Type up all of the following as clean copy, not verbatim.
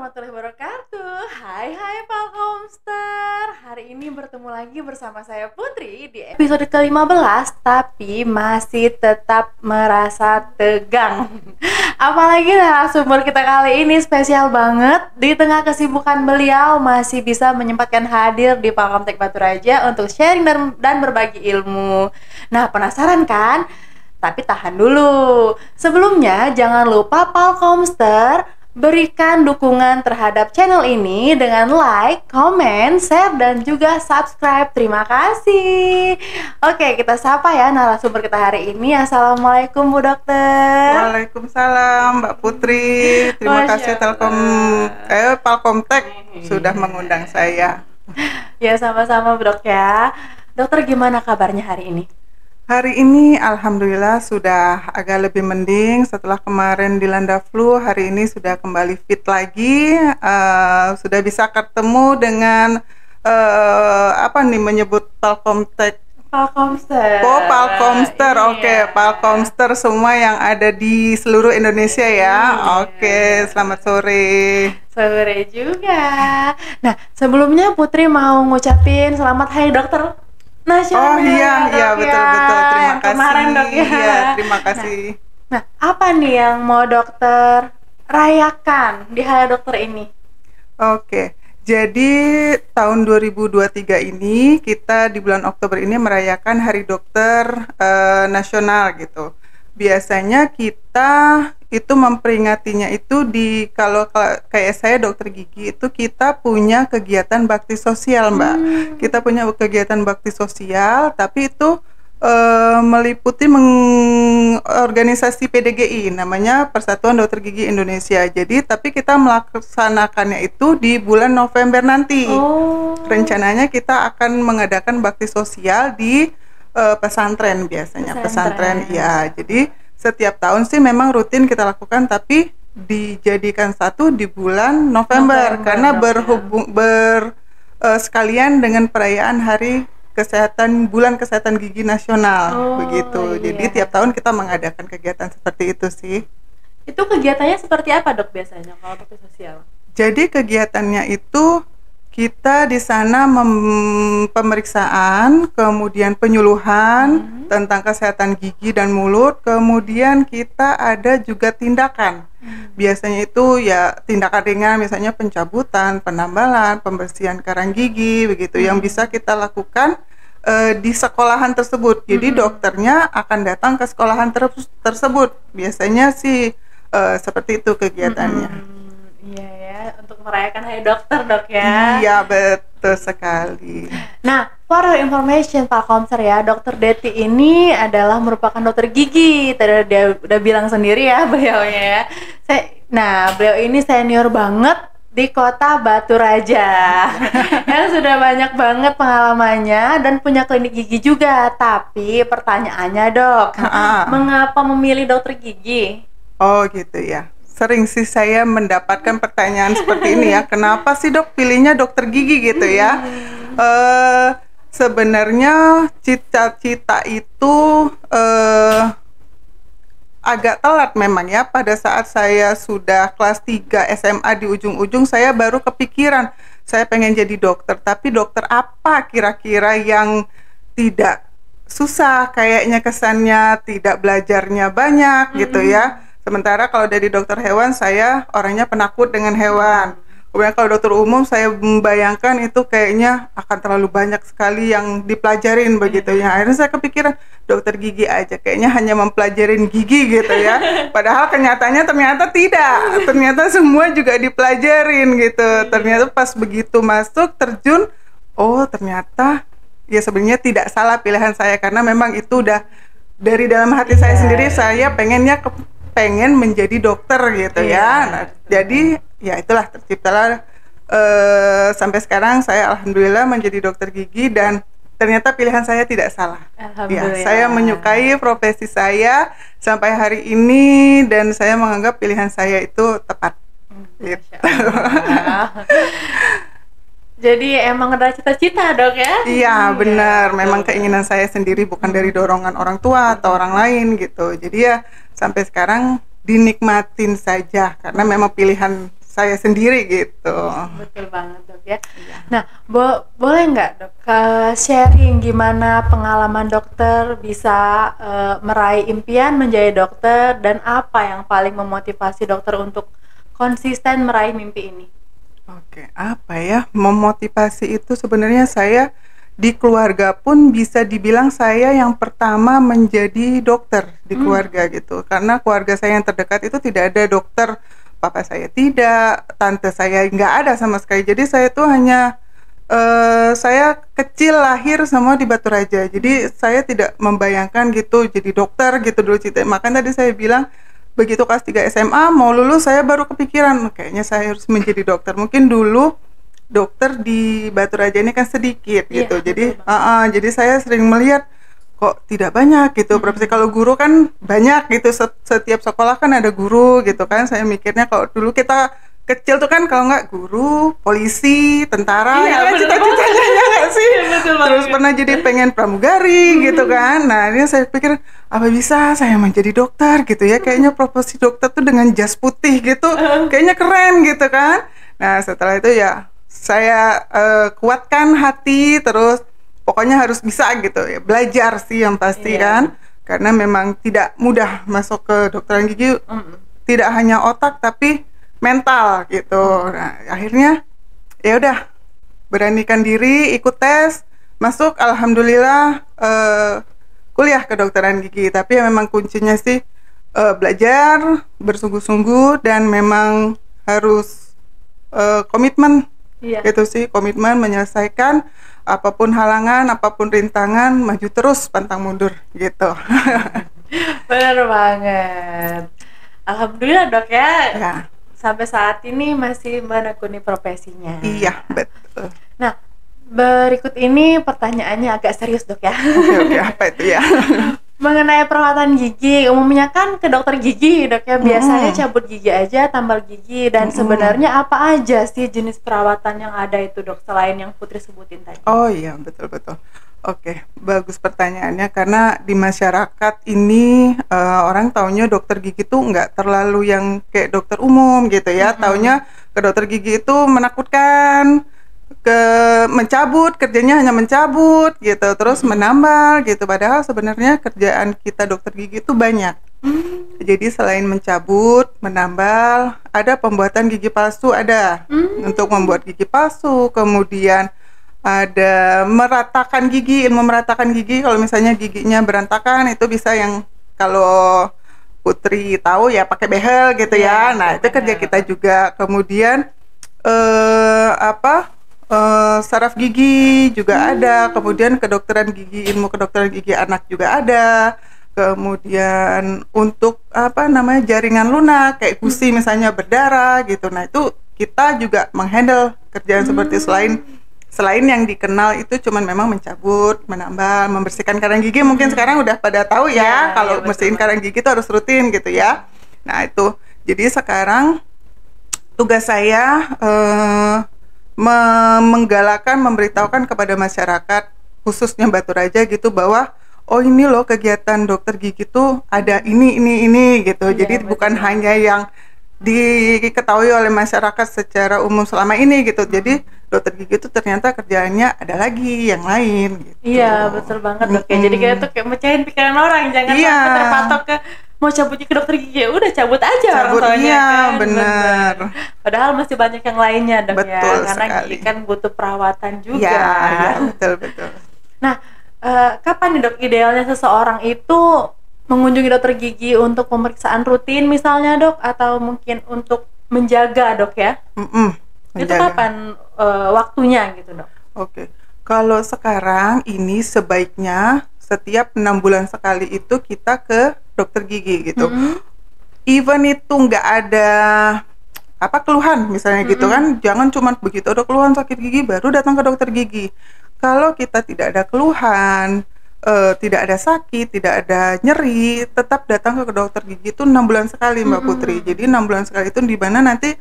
warahmatullahi wabarakatuh. Hai Pak Komster. Hari ini bertemu lagi bersama saya Putri di episode ke-15, tapi masih tetap merasa tegang. Apalagi narasumber kita kali ini spesial banget. Di tengah kesibukan beliau masih bisa menyempatkan hadir di Palkomtek Batu Raja untuk sharing dan berbagi ilmu. Nah, penasaran kan? Tapi tahan dulu. Sebelumnya jangan lupa Palkomster berikan dukungan terhadap channel ini dengan like, comment, share, dan juga subscribe. Terima kasih. Oke, kita sapa ya narasumber kita hari ini. Assalamualaikum Bu Dokter. Waalaikumsalam Mbak Putri. Terima kasih Palkomtek sudah mengundang saya. Ya, sama-sama Bu Dok ya. Dokter, gimana kabarnya hari ini? Hari ini alhamdulillah sudah agak lebih mending setelah kemarin dilanda flu. Hari ini sudah kembali fit lagi, sudah bisa ketemu dengan menyebut Palkomtek. Palkomster. Oh, Palkomster. Iya. Oke, Palkomster semua yang ada di seluruh Indonesia ya. Oke, selamat sore. Sore juga. Nah, sebelumnya Putri mau ngucapin selamat Hari Dokter Nasional. Oh iya, betul. Terima yang kasih. Kemarin Dok ya. Iya, terima kasih. Nah, apa nih yang mau dokter rayakan di Hari Dokter ini? Oke. Jadi tahun 2023 ini kita di bulan Oktober ini merayakan Hari Dokter Nasional gitu. Biasanya kita itu memperingatinya itu kalau kayak saya dokter gigi itu kita punya kegiatan bakti sosial, Mbak. Kita punya kegiatan bakti sosial, tapi itu meliputi organisasi PDGI, namanya Persatuan Dokter Gigi Indonesia. Jadi tapi kita melaksanakannya itu di bulan November nanti. Rencananya kita akan mengadakan bakti sosial di pesantren biasanya. Pesantren ya. Jadi setiap tahun sih memang rutin kita lakukan, tapi dijadikan satu di bulan November karena sekalian dengan perayaan Hari Bulan Kesehatan Gigi Nasional begitu. Iya. Jadi tiap tahun kita mengadakan kegiatan seperti itu sih. Itu kegiatannya seperti apa Dok biasanya kalau bakti sosial? Jadi kegiatannya itu kita di sana pemeriksaan, kemudian penyuluhan tentang kesehatan gigi dan mulut, kemudian kita ada juga tindakan. Biasanya itu ya tindakan ringan, misalnya pencabutan, penambalan, pembersihan karang gigi begitu yang bisa kita lakukan di sekolahan tersebut. Jadi dokternya akan datang ke sekolahan tersebut. Biasanya sih seperti itu kegiatannya. Iya ya, untuk merayakan Hari Dokter Dok ya. Iya, betul sekali. Nah, for your information Pak Komser ya, Dokter Deti ini adalah merupakan dokter gigi. Tadi dia udah bilang sendiri ya beliaunya ya. Beliau ini senior banget di kota Batu Raja yang sudah banyak banget pengalamannya dan punya klinik gigi juga. Tapi pertanyaannya Dok, mengapa memilih dokter gigi? Oh gitu ya. Sering sih saya mendapatkan pertanyaan seperti ini ya. Kenapa sih Dok pilihnya dokter gigi gitu ya? Sebenarnya cita-cita itu agak telat memang ya. Pada saat saya sudah kelas 3 SMA di ujung-ujung saya baru kepikiran saya pengen jadi dokter. Tapi dokter apa kira-kira yang tidak susah, kayaknya kesannya tidak belajarnya banyak gitu ya. Sementara kalau dari dokter hewan saya orangnya penakut dengan hewan. Kemudian kalau dokter umum saya membayangkan itu kayaknya akan terlalu banyak sekali yang dipelajarin begitu ya. Akhirnya saya kepikiran dokter gigi aja, kayaknya hanya mempelajarin gigi gitu ya. Padahal kenyataannya ternyata tidak. Ternyata semua juga dipelajarin gitu. Ternyata pas begitu masuk terjun, oh ternyata ya sebenarnya tidak salah pilihan saya karena memang itu udah dari dalam hati saya sendiri, saya pengen menjadi dokter gitu ya. Nah, jadi ya itulah terciptalah sampai sekarang saya alhamdulillah menjadi dokter gigi dan ternyata pilihan saya tidak salah. Ya, saya menyukai profesi saya sampai hari ini dan saya menganggap pilihan saya itu tepat. Gitu. Jadi emang ada cita-cita Dok ya? Iya benar, memang keinginan saya sendiri bukan dari dorongan orang tua atau orang lain gitu. Jadi ya sampai sekarang dinikmatin saja karena memang pilihan saya sendiri gitu. Betul banget dok ya. Nah, boleh nggak dok sharing gimana pengalaman dokter bisa meraih impian menjadi dokter dan apa yang paling memotivasi dokter untuk konsisten meraih mimpi ini? Oke, apa ya memotivasi itu sebenarnya saya di keluarga pun bisa dibilang saya yang pertama menjadi dokter di keluarga gitu. Karena keluarga saya yang terdekat itu tidak ada dokter, papa saya tidak, tante saya nggak ada sama sekali. Jadi saya tuh hanya saya kecil lahir semua di Batu Raja. Jadi saya tidak membayangkan gitu jadi dokter gitu dulu cita. Makanya tadi saya bilang begitu kelas 3 SMA mau lulus saya baru kepikiran kayaknya saya harus menjadi dokter. Mungkin dulu dokter di Batu Raja ini kan sedikit gitu. Jadi jadi saya sering melihat kok tidak banyak gitu. Profesi kalau guru kan banyak gitu. Setiap sekolah kan ada guru gitu kan. Saya mikirnya kalau dulu kita kecil tuh kan kalau nggak guru, polisi, tentara, Iya, kan cita-citanya nggak sih? Terus pernah jadi pengen pramugari gitu kan. Nah ini saya pikir apa bisa saya menjadi dokter gitu ya, kayaknya profesi dokter tuh dengan jas putih gitu kayaknya keren gitu kan. Nah setelah itu ya saya kuatkan hati, terus pokoknya harus bisa gitu ya, belajar sih yang pasti kan, karena memang tidak mudah masuk ke kedokteran gigi. Tidak hanya otak tapi mental gitu. Nah akhirnya ya udah beranikan diri, ikut tes, masuk, alhamdulillah kuliah kedokteran gigi. Tapi ya memang kuncinya sih belajar bersungguh-sungguh dan memang harus komitmen. Itu sih, komitmen menyelesaikan apapun halangan, apapun rintangan, maju terus pantang mundur gitu. Benar banget. Alhamdulillah dok ya. Sampai saat ini masih menekuni profesinya. Iya betul. Nah berikut ini pertanyaannya agak serius dok ya. Oke, apa itu ya? Mengenai perawatan gigi, umumnya kan ke dokter gigi dok ya, biasanya cabut gigi aja, tambal gigi, dan sebenarnya apa aja sih jenis perawatan yang ada itu dok, selain yang Putri sebutin tadi? Oh iya, betul-betul. Oke, bagus pertanyaannya, karena di masyarakat ini orang taunya dokter gigi tuh nggak terlalu yang kayak dokter umum gitu ya. Taunya ke dokter gigi itu menakutkan, mencabut, kerjanya hanya mencabut gitu, terus menambal gitu. Padahal sebenarnya kerjaan kita dokter gigi itu banyak. Jadi selain mencabut, menambal, ada pembuatan gigi palsu, ada untuk membuat gigi palsu, kemudian ada meratakan gigi, ilmu meratakan gigi. Kalau misalnya giginya berantakan itu bisa yang kalau Putri tahu ya pakai behel gitu ya. Nah itu kerja kita juga. Kemudian saraf gigi juga ada. Kemudian kedokteran gigi, ilmu kedokteran gigi anak juga ada. Kemudian untuk jaringan lunak kayak gusi misalnya berdarah gitu. Nah itu kita juga menghandle kerjaan seperti selain yang dikenal itu cuman memang mencabut, menambal, membersihkan karang gigi. Mungkin sekarang udah pada tahu ya, kalau bersihin karang gigi itu harus rutin gitu ya. Nah itu, jadi sekarang tugas saya menggalakkan, memberitahukan kepada masyarakat khususnya Batu Raja gitu bahwa oh ini loh kegiatan dokter gigi tuh ada ini gitu. Jadi bukan hanya yang diketahui oleh masyarakat secara umum selama ini gitu. Jadi dokter gigi itu ternyata kerjaannya ada lagi yang lain gitu. Iya betul banget dok. Jadi kita tuh kayak mecahin pikiran orang, jangan sampai terpatok ke mau cabut gigi ke dokter gigi, udah cabut aja orang tuanya kan. Bener. Padahal masih banyak yang lainnya dok. Betul ya, karena gigi kan butuh perawatan juga. Iya betul. Nah kapan nih dok idealnya seseorang itu mengunjungi dokter gigi untuk pemeriksaan rutin misalnya dok, atau mungkin untuk menjaga dok ya? Itu kapan waktunya gitu dok? Oke, kalau sekarang ini sebaiknya setiap 6 bulan sekali itu kita ke dokter gigi gitu. Even itu nggak ada keluhan misalnya gitu kan, jangan cuma begitu ada keluhan sakit gigi baru datang ke dokter gigi. Kalau kita tidak ada keluhan, tidak ada sakit, tidak ada nyeri, tetap datang ke dokter gigi itu 6 bulan sekali Mbak Putri. Jadi 6 bulan sekali itu di mana nanti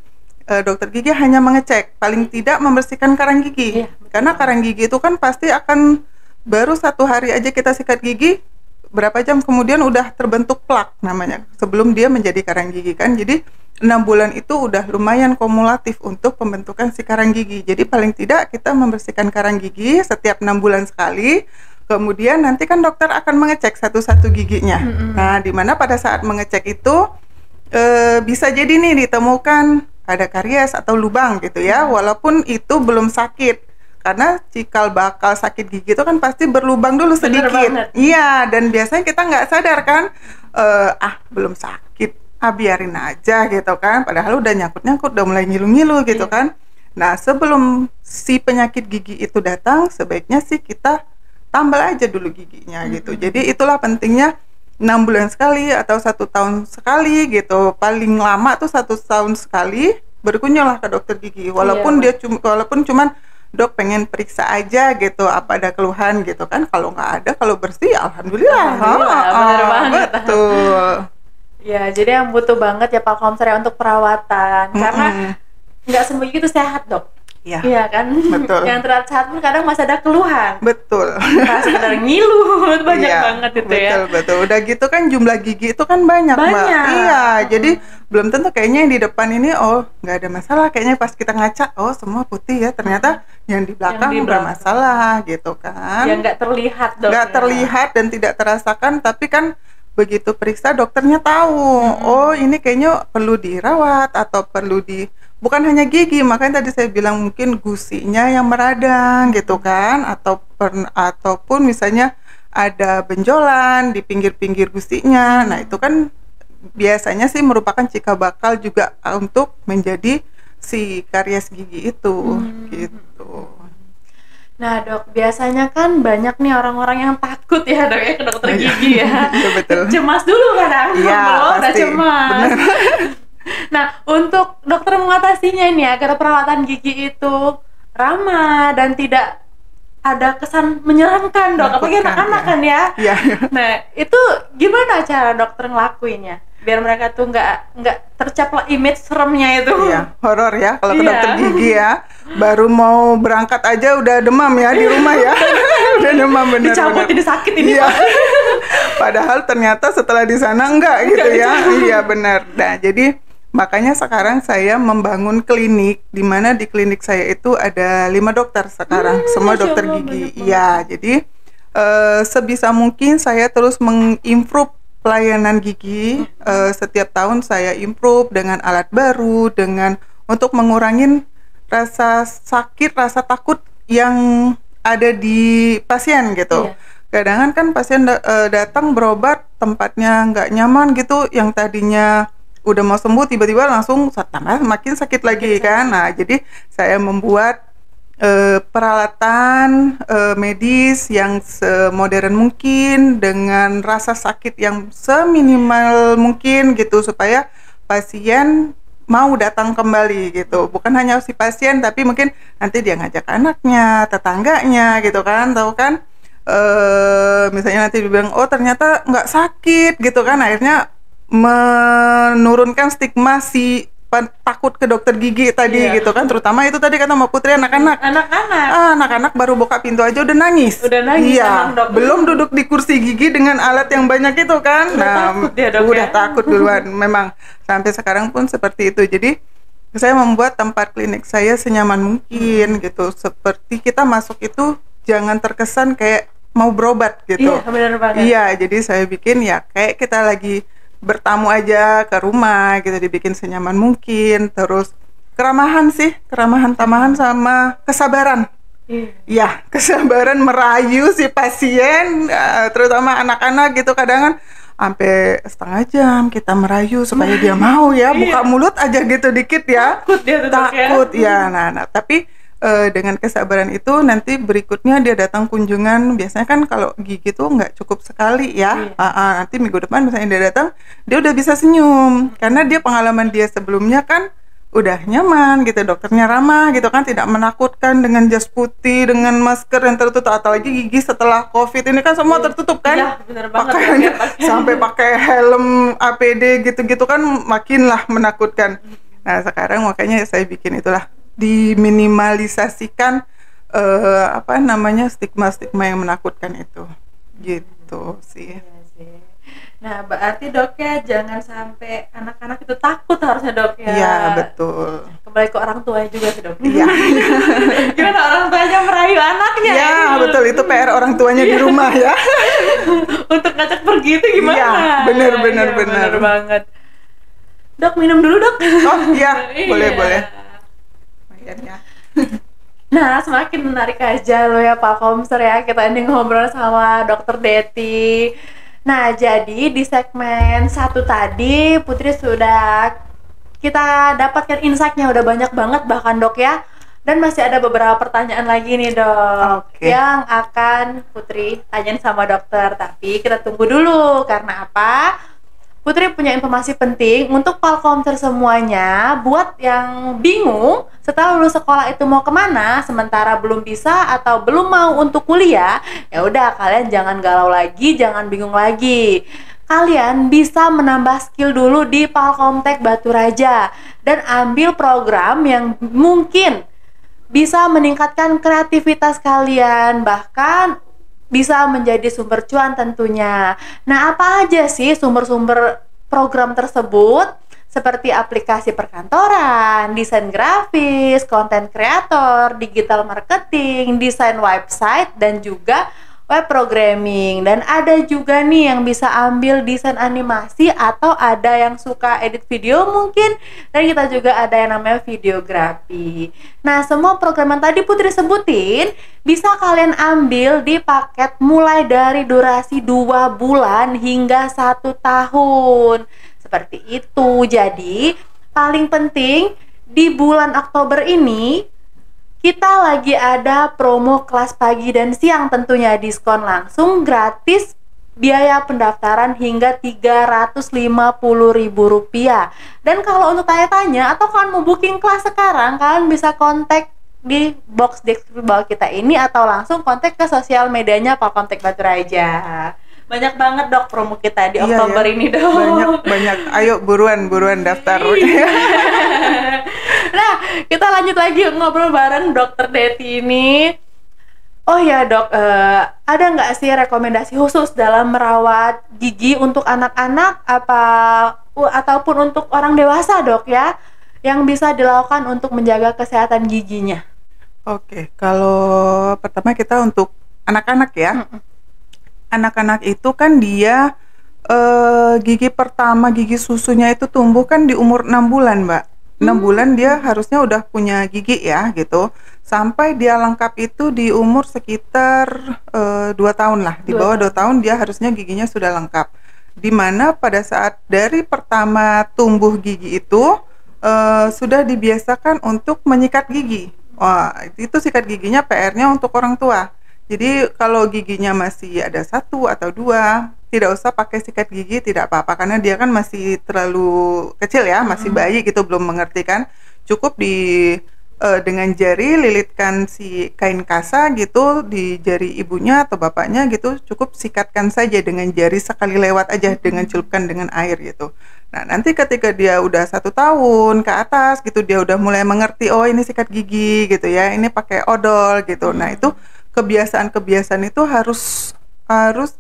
dokter gigi hanya mengecek, paling tidak membersihkan karang gigi. Karena karang gigi itu kan pasti akan baru 1 hari aja kita sikat gigi, berapa jam kemudian udah terbentuk plak namanya sebelum dia menjadi karang gigi kan. Jadi 6 bulan itu udah lumayan kumulatif untuk pembentukan si karang gigi. Jadi paling tidak kita membersihkan karang gigi setiap 6 bulan sekali. Kemudian nanti kan dokter akan mengecek satu-satu giginya. Nah, di mana pada saat mengecek itu bisa jadi nih ditemukan ada karies atau lubang gitu ya, walaupun itu belum sakit. Karena cikal bakal sakit gigi itu kan pasti berlubang dulu sedikit. Iya, dan biasanya kita nggak sadar kan, belum sakit, biarin aja gitu kan. Padahal udah nyangkut-nyangkut, udah mulai ngilu-ngilu gitu kan. Nah, sebelum si penyakit gigi itu datang, sebaiknya sih kita tambal aja dulu giginya gitu. Jadi itulah pentingnya 6 bulan sekali atau 1 tahun sekali gitu. Paling lama tuh 1 tahun sekali berkunjunglah ke dokter gigi. Walaupun walaupun cuman dok pengen periksa aja gitu apa ada keluhan gitu kan. Kalau nggak ada, kalau bersih alhamdulillah. Bener banget. Betul. Ya, jadi yang butuh banget ya Pak Komser ya untuk perawatan. Karena nggak semua gigi itu sehat dok. Iya kan? Betul. Yang terlihat sehat pun kadang masih ada keluhan. Betul. Nah, sekedar ngilu banyak banget itu ya. Betul. Udah gitu kan jumlah gigi itu kan banyak. Mbak. Iya, jadi belum tentu kayaknya yang di depan ini nggak ada masalah. Kayaknya pas kita ngaca, semua putih ya. Ternyata yang di belakang bermasalah gitu kan. Yang nggak terlihat dok. Nggak terlihat dan tidak terasakan, tapi kan begitu periksa dokternya tahu. Ini kayaknya perlu dirawat atau perlu bukan hanya gigi, makanya tadi saya bilang mungkin gusinya yang meradang gitu kan, ataupun misalnya ada benjolan di pinggir-pinggir gusinya. Nah, itu kan biasanya sih merupakan cikal bakal juga untuk menjadi si karies gigi itu gitu. Nah dok, biasanya kan banyak nih orang-orang yang takut ya dok ya ke dokter gigi ya. Iya betul. Cemas dulu kadang, udah cemas. Nah, untuk dokter mengatasinya ini agar perawatan gigi itu ramah dan tidak ada kesan menyeramkan dok, apalagi anak-anak kan ya. Iya. Nah, itu gimana cara dokter ngelakuinnya biar mereka tuh nggak tercap image seremnya itu? Iya, horor ya kalau ke dokter gigi ya. Baru mau berangkat aja udah demam ya di rumah ya. Udah demam bener. Dicabut ini sakit ini. Iya. Padahal ternyata setelah di sana enggak gitu ya. Iya benar. Nah, jadi makanya sekarang saya membangun klinik, di mana di klinik saya itu ada 5 dokter sekarang, semua dokter gigi. Iya, jadi sebisa mungkin saya terus mengimprove pelayanan gigi. Setiap tahun saya improve dengan alat baru, untuk mengurangin rasa sakit, rasa takut yang ada di pasien gitu. Kadang kan pasien datang berobat, tempatnya nggak nyaman gitu, yang tadinya udah mau sembuh tiba-tiba langsung tambah makin sakit lagi kan. Nah, jadi saya membuat peralatan medis yang semodern mungkin dengan rasa sakit yang seminimal mungkin gitu, supaya pasien mau datang kembali gitu. Bukan hanya si pasien, tapi mungkin nanti dia ngajak anaknya, tetangganya gitu kan, tahu kan, misalnya nanti dibilang ternyata nggak sakit gitu kan, akhirnya menurunkan stigma si takut ke dokter gigi tadi gitu kan. Terutama itu tadi kata Mbak Putri, anak-anak baru buka pintu aja udah nangis. Iya, belum duduk di kursi gigi dengan alat yang banyak itu kan. Udah takut duluan. Memang sampai sekarang pun seperti itu. Jadi saya membuat tempat klinik saya senyaman mungkin gitu. Seperti kita masuk itu jangan terkesan kayak mau berobat gitu. Iya, benar banget. Iya, jadi saya bikin ya kayak kita lagi bertamu aja ke rumah gitu, dibikin senyaman mungkin. Terus keramahan tamahan sama kesabaran. Ya, kesabaran merayu si pasien, terutama anak-anak gitu. Kadang kan sampai setengah jam kita merayu supaya dia mau ya, buka mulut aja gitu dikit ya. Takut ya. Nah, tapi dengan kesabaran itu nanti berikutnya dia datang kunjungan. Biasanya kan kalau gigi tuh nggak cukup sekali ya. Nanti minggu depan misalnya dia datang, dia udah bisa senyum karena dia pengalaman dia sebelumnya kan udah nyaman gitu, dokternya ramah gitu kan, tidak menakutkan dengan jas putih, dengan masker yang tertutup. Apalagi gigi setelah COVID ini kan semua tertutup kan. Iya, bener banget. Sampai pakai helm APD gitu-gitu kan makinlah menakutkan. Nah, sekarang makanya saya bikin itulah, diminimalisasikan stigma-stigma yang menakutkan itu gitu sih. Nah, berarti dok ya jangan sampai anak-anak itu takut harusnya dok ya. Iya, betul. Kembali ke orang tua juga sih dok. Iya. Gimana orang tuanya merayu anaknya? Iya, betul, itu PR orang tuanya di rumah ya. Untuk ngajak pergi itu gimana? Iya, bener banget. Dok, minum dulu dok. Oh iya, boleh. Iya. Nah, semakin menarik aja lo ya Pak Komster ya, kita ini ngobrol sama Dokter Deti. Nah, jadi di segmen 1 tadi Putri sudah kita dapatkan insight-nya udah banyak banget bahkan dok ya. Dan masih ada beberapa pertanyaan lagi nih dok, yang akan Putri tanyain sama dokter. Tapi kita tunggu dulu, karena apa? Putri punya informasi penting untuk Palkomter semuanya. Buat yang bingung setelah lulus sekolah itu mau kemana, sementara belum bisa atau belum mau untuk kuliah, ya udah kalian jangan galau lagi, jangan bingung lagi. Kalian bisa menambah skill dulu di Palkomtek Batu Raja dan ambil program yang mungkin bisa meningkatkan kreativitas kalian, bahkan bisa menjadi sumber cuan tentunya. Nah, apa aja sih sumber-sumber program tersebut? Seperti aplikasi perkantoran, desain grafis, konten kreator, digital marketing, desain website, dan juga web programming. Dan ada juga nih yang bisa ambil desain animasi atau ada yang suka edit video mungkin, dan kita juga ada yang namanya videografi. Nah, semua program yang tadi Putri sebutin bisa kalian ambil di paket mulai dari durasi 2 bulan hingga 1 tahun. Seperti itu. Jadi, paling penting di bulan Oktober ini kita lagi ada promo kelas pagi dan siang, tentunya diskon langsung gratis biaya pendaftaran hingga Rp350.000. Dan kalau untuk tanya-tanya atau kalian mau booking kelas sekarang, kalian bisa kontak di box deskripsi bawah kita ini atau langsung kontak ke sosial medianya Palkomtek Batu Raja. Banyak banget dok promo kita di Oktober ini dok. Banyak. Ayo buruan daftar. Nah, kita lanjut lagi ngobrol bareng Dokter Deti ini. Oh ya dok, ada nggak sih rekomendasi khusus dalam merawat gigi untuk anak-anak ataupun untuk orang dewasa dok ya, yang bisa dilakukan untuk menjaga kesehatan giginya? Oke, kalau pertama kita untuk anak-anak ya. Anak-anak itu kan dia gigi pertama, gigi susunya itu tumbuh kan di umur 6 bulan Mbak. 6 bulan dia harusnya udah punya gigi ya gitu. Sampai dia lengkap itu di umur sekitar 2 tahun lah. Di bawah 2 tahun dia harusnya giginya sudah lengkap. Dimana pada saat dari pertama tumbuh gigi itu sudah dibiasakan untuk menyikat gigi. Wah, itu sikat giginya PR-nya untuk orang tua. Jadi kalau giginya masih ada 1 atau 2, tidak usah pakai sikat gigi, tidak apa-apa, karena dia kan masih terlalu kecil ya, masih bayi gitu, belum mengerti kan. Cukup dengan jari lilitkan si kain kasa gitu di jari ibunya atau bapaknya gitu, cukup sikatkan saja dengan jari sekali lewat aja dengan celupkan dengan air gitu. Nah, nanti ketika dia udah 1 tahun ke atas gitu, dia udah mulai mengerti, oh ini sikat gigi gitu ya, ini pakai odol gitu. Nah, itu kebiasaan-kebiasaan itu harus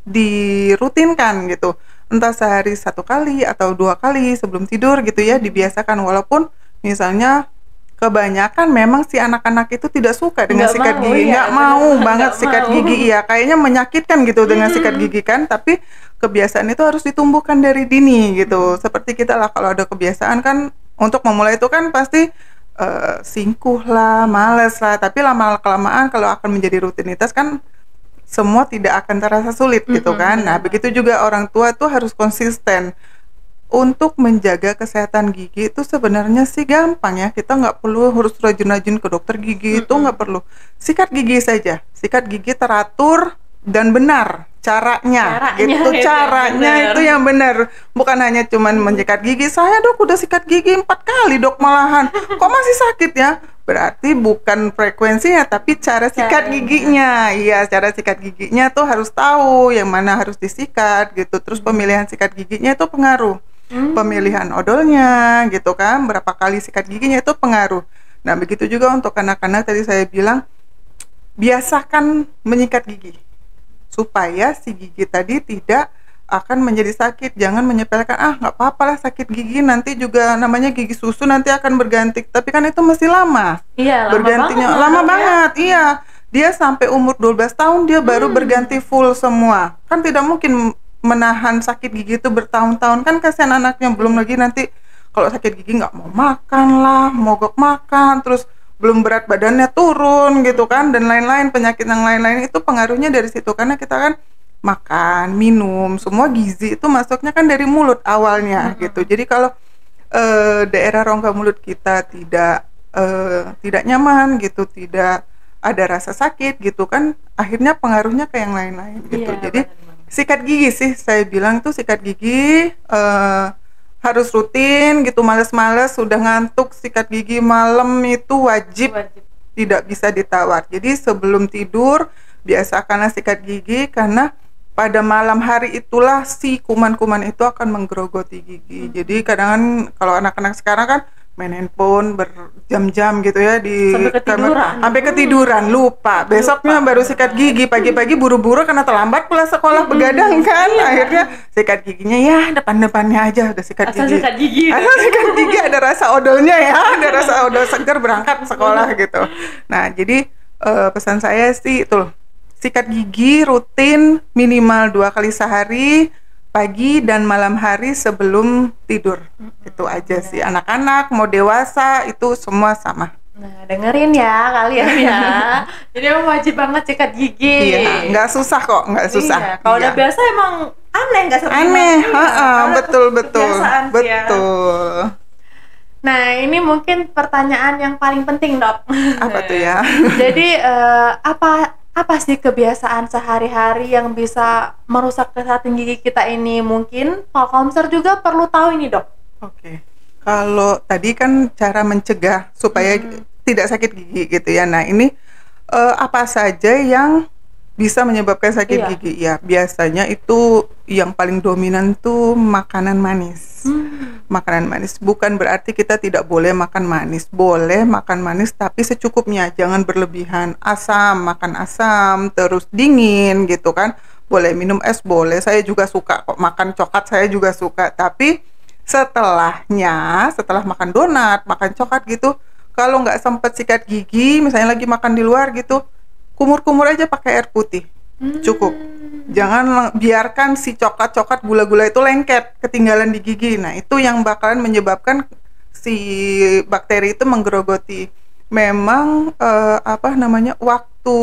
dirutinkan gitu, entah sehari 1 kali atau 2 kali sebelum tidur gitu ya, dibiasakan. Walaupun misalnya kebanyakan memang si anak-anak itu tidak suka dengan sikat gigi, nggak mau banget sikat gigi, ya kayaknya menyakitkan gitu dengan sikat gigi kan, tapi kebiasaan itu harus ditumbuhkan dari dini gitu. Seperti kita lah, kalau ada kebiasaan kan untuk memulai itu kan pasti singkuh lah, males lah, tapi lama-kelamaan kalau akan menjadi rutinitas kan semua tidak akan terasa sulit gitu kan. Nah, begitu juga orang tua tuh harus konsisten untuk menjaga kesehatan gigi. Itu sebenarnya sih gampang ya, kita nggak perlu harus rajin-rajin ke dokter gigi, itu nggak perlu. Sikat gigi saja, sikat gigi teratur dan benar caranya itu yang benar, bukan hanya cuman menyikat gigi. Saya dok udah sikat gigi 4 kali dok, malahan kok masih sakit ya, berarti bukan frekuensinya tapi cara sikat giginya. Iya, cara sikat giginya tuh harus tahu yang mana harus disikat gitu. Terus pemilihan sikat giginya itu pengaruh, pemilihan odolnya gitu kan, berapa kali sikat giginya itu pengaruh. Nah, begitu juga untuk anak-anak, tadi saya bilang biasakan menyikat gigi supaya si gigi tadi tidak akan menjadi sakit. Jangan menyepelekan, nggak apa-apa lah sakit gigi, nanti juga namanya gigi susu nanti akan berganti. Tapi kan itu masih lama. Iya, Bergantinya lama banget, iya. Dia sampai umur 12 tahun dia baru berganti full semua. Kan tidak mungkin menahan sakit gigi itu bertahun-tahun, kan kasihan anaknya. Belum lagi nanti kalau sakit gigi nggak mau makan lah, mogok makan, terus belum berat badannya turun gitu kan, dan lain-lain, penyakit yang lain-lain itu pengaruhnya dari situ. Karena kita kan makan, minum, semua gizi itu masuknya kan dari mulut awalnya gitu. Jadi kalau daerah rongga mulut kita tidak nyaman gitu, tidak ada rasa sakit gitu kan, akhirnya pengaruhnya ke yang lain-lain gitu. Iya, Jadi benar. sikat gigi sih saya bilang tuh, sikat gigi harus rutin gitu. Males-males sudah ngantuk, sikat gigi malam itu wajib, tidak bisa ditawar. Jadi sebelum tidur biasakanlah sikat gigi, karena pada malam hari itulah si kuman-kuman itu akan menggerogoti gigi. Jadi kadang kalau anak-anak sekarang kan main handphone berjam-jam gitu ya di Sampai ketiduran. sampai ketiduran, lupa. Besoknya baru sikat gigi, pagi-pagi buru-buru karena terlambat pulang sekolah begadang kan. Akhirnya sikat giginya ya depan-depannya aja udah sikat Asal gigi. sikat gigi. Asal sikat gigi ada rasa odolnya ya, ada rasa odol segar berangkat sekolah gitu. Nah, jadi pesan saya sih itu, sikat gigi rutin minimal 2 kali sehari, pagi dan malam hari sebelum tidur. Itu aja sih. Anak-anak mau dewasa itu semua sama. Nah, dengerin ya kalian ya. Jadi emang wajib banget sikat gigi. Iya, nggak susah kok, nggak susah. Iya, kalau udah biasa emang aneh, nggak seperti Aneh, karena betul. kebiasaan sih ya. Betul. Nah, ini mungkin pertanyaan yang paling penting, Dok. Apa tuh ya? Jadi apa sih kebiasaan sehari-hari yang bisa merusak kesehatan gigi kita ini? Mungkin Pak Komser juga perlu tahu ini, Dok. Oke. Kalau tadi kan cara mencegah supaya tidak sakit gigi gitu ya. Nah, ini apa saja yang bisa menyebabkan sakit Iya. gigi? Ya, biasanya itu yang paling dominan tuh makanan manis. Makanan manis bukan berarti kita tidak boleh makan manis. Boleh makan manis tapi secukupnya, jangan berlebihan. Asam, makan asam, terus dingin gitu kan. Boleh minum es, boleh. Saya juga suka kok makan coklat, saya juga suka. Tapi setelah makan donat, makan coklat gitu, kalau nggak sempet sikat gigi, misalnya lagi makan di luar gitu, kumur-kumur aja pakai air putih, cukup. Jangan biarkan si coklat-coklat gula-gula itu lengket, ketinggalan di gigi. Nah, itu yang bakalan menyebabkan si bakteri itu menggerogoti. Memang waktu